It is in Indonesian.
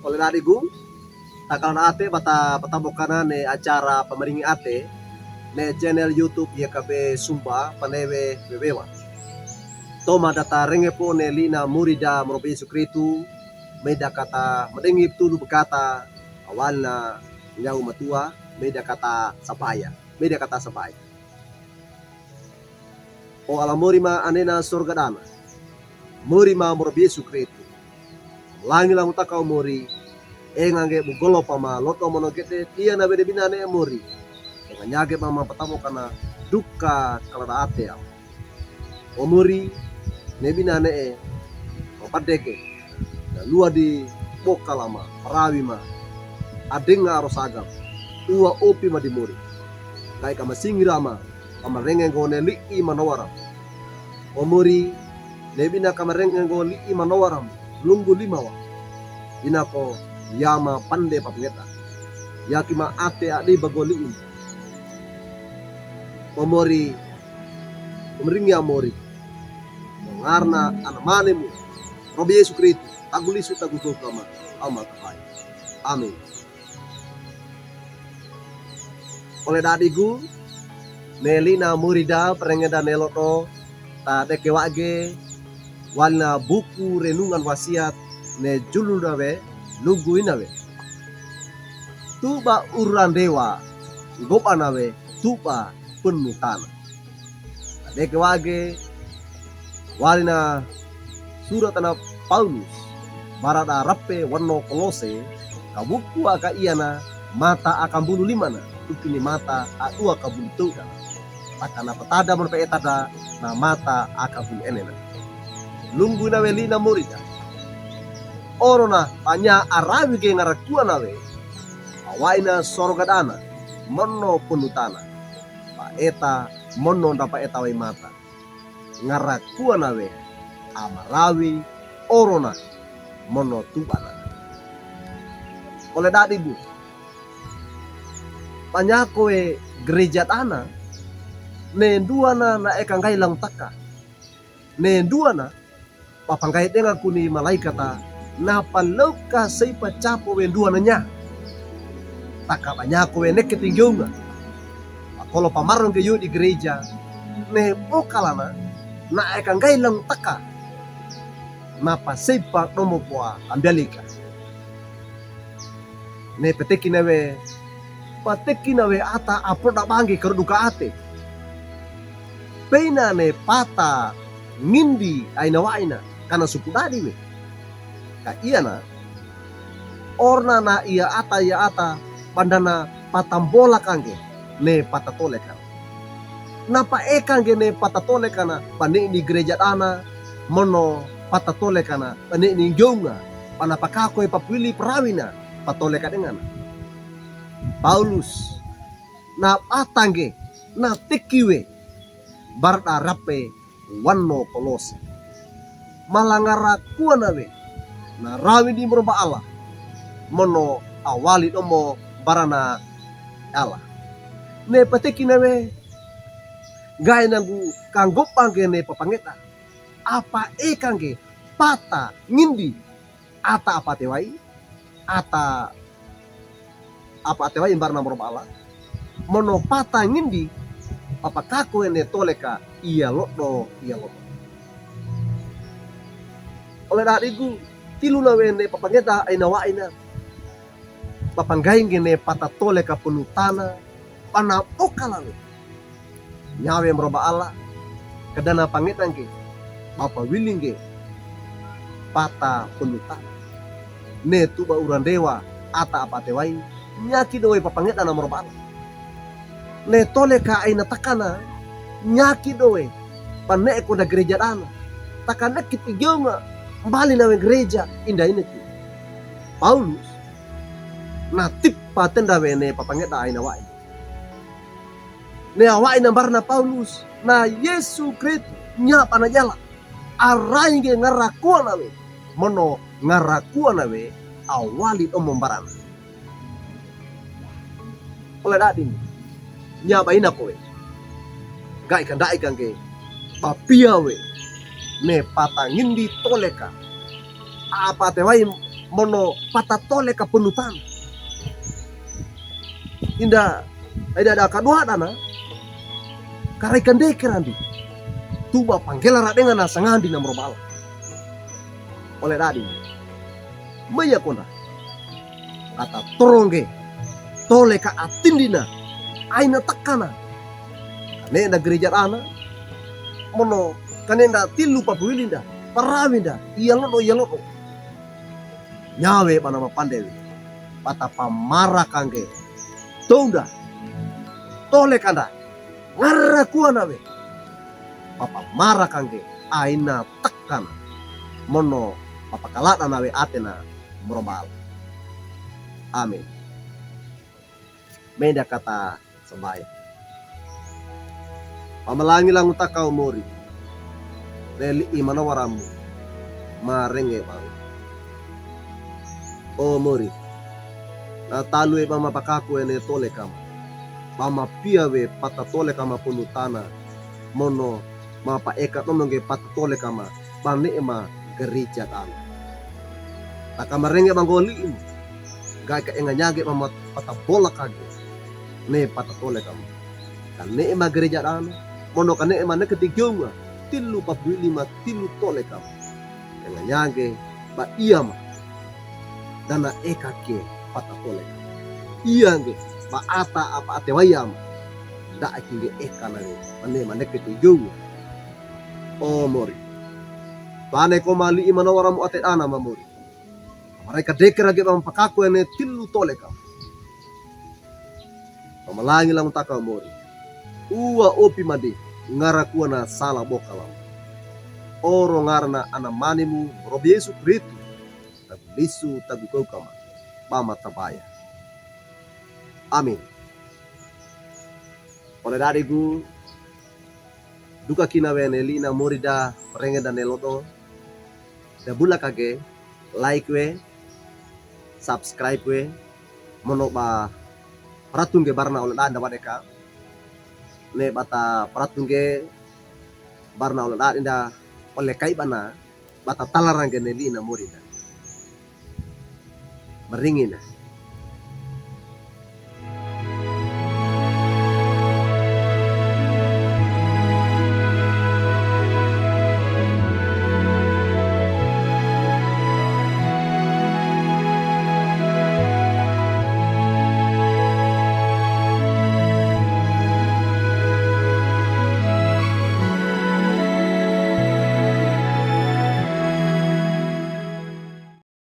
oleh dadigu takalan ate bata patabokana ne acara pemeringi ate ne channel YouTube ya kabe sumba panewe bebewa toma data renge po ne lina murida merobe Yesu Kristu meda kata medengip tulu berkata awalna nyau matua meda kata sabaya o alamori ma anena surga dana muri ma merobe Yesu Kristu langi lang utakau muri engange bugolo pama loto mono kete tia na bede binane muri enganyage mama patamo kana duka kalada ate o muri ne binane opadeke na lua di bokalama parawi ma adenga rosagam ua opi ma di muri kai kama singirama kama renge ngone li i manawaram o muri ne bina kama renge ngone li i manawaram lunggu limawa inako yama pande papngeta yakima ate adi bagoliin omori umringi amori mengarna anamanemu robi Yesu Kristu tagulisu tagutul kama amal kahai amin oleh dadigu nelina murida perengeda neloto ta deke wage walna buku renungan wasiat ne julul dawe lugu inawe tuba uran dewa gopa nawe tuba penuh tanah deke wage walina surat tanah Paulus barada rappe warno kolose kabuku aka iana mata akan bulu limana tukini mata atua kabulu tuda pakana petada menpe etada na mata akan bulu enena lunggu nawe lina murida orona panya arawi ge ngarakua nawe awaina sorogadana mono penutana pa eta mono ndapa eta wai mata ngarakua nawe amarawi orona mono tubana oleh dadibu panyakoe gereja tanah ne duana na ekang kailang taka ne duana papangkait dengan kuni malaikata na palauka say pacapo wenduana nya taka panyako we nek ketinggunga kalau pamarong kayo di gereja ne bokalana na ekang kailang taka na pasipa nomo poa ambialika ne peteki nawe ata aproda bangi keruduka ate peina ne pata ngindi aina waina kana suku dadi we ka iana orna na ia ata pandana patambola kange ne patatole kan napa ekange ne patatole kana pane di gereja dana mono patatole kana pane ni jonga panapakako papili prawina patole dengan Paulus na atange na tekiwe barda rape wanno kolose malangara kuanawe na rawi di merba Allah mono awali omo barana Allah ne pateki nawe gaya nangu kanggop pangge ne papangeta apa kangge pata ngindi ata apa tewai ata apa tewai barna merba Allah mono pata ngindi apa kako ene toleka iya lodo oleh dariku tilu na wene papangeta aina waina papanggaing gene patatole ka penutana pana okala nyawe meroba Allah kedana pangetan ke bapa willing ke pata penutana ne tuba uran dewa ata apa tewai nyaki doe papangeta na meroba Allah ne tole ka aina takana nyaki doe pane ko da gereja dana takana kitigyonga mbali nawe gereja indah ini tu Paulus natip paten da wene papangeta aina wai ne awai na barna Paulus na Yesu Kristu nya panajala arai ge ngarakua nawe mono ngarakua nawe awali omong barana oleh dadin nya baina kowe gai kan ge papia we ne patangin di toleka apa tewai mono patatole ka penutan. Inda ada kadua dana karai kande kerandi tuba panggela dengan nasangandi na morobal oleh dadi maya kona kata torongge tole ka atindina aina takana kane gereja ana mono kanenda tilu papuilinda paraminda iyalono nyawe panama pandewi pata pamara kangge tonda tole kanda ngarra kuana we papa mara kangge aina takana mono papa kalata nawe atena merobal. Amin. Meda kata sebaya pamalangi lang utakau mori reli imana waramu marenge bang o mori na talue mama pakaku ene tole kama mama piawe pata tole kama punutana mono mapa eka tomonge pata tole kama bane ema gereja tana taka marenge bangoli ini gai ka enganyage mama pata bola kage ne pata tole kama kane ema gereja tana mono kane ema neketigionga tilu pabuili ma tilu tole kama enganyage ba iyama dana eka ke pata tole iyange ba ata apa ate wayam da akinge eka na mane manekete jungu o mori bane ko mali imana waramu ate ana mamori mereka dekera ge bang pakaku ene tilu tole kam pamalangi lang taka mori uwa opi made ngara kuana sala bokalam oro ngarna ana manimu robi Yesu Kristu taglisu tagukau kama mama tabaya. Amin. Oleh dariku duka kina wene lina morida perenge dan neloto da bula kage like we subscribe we mono ba pratungge barna oleh anda wadeka ne bata pratungge barna oleh anda oleh kai bana bata talarang gene lina morida meringina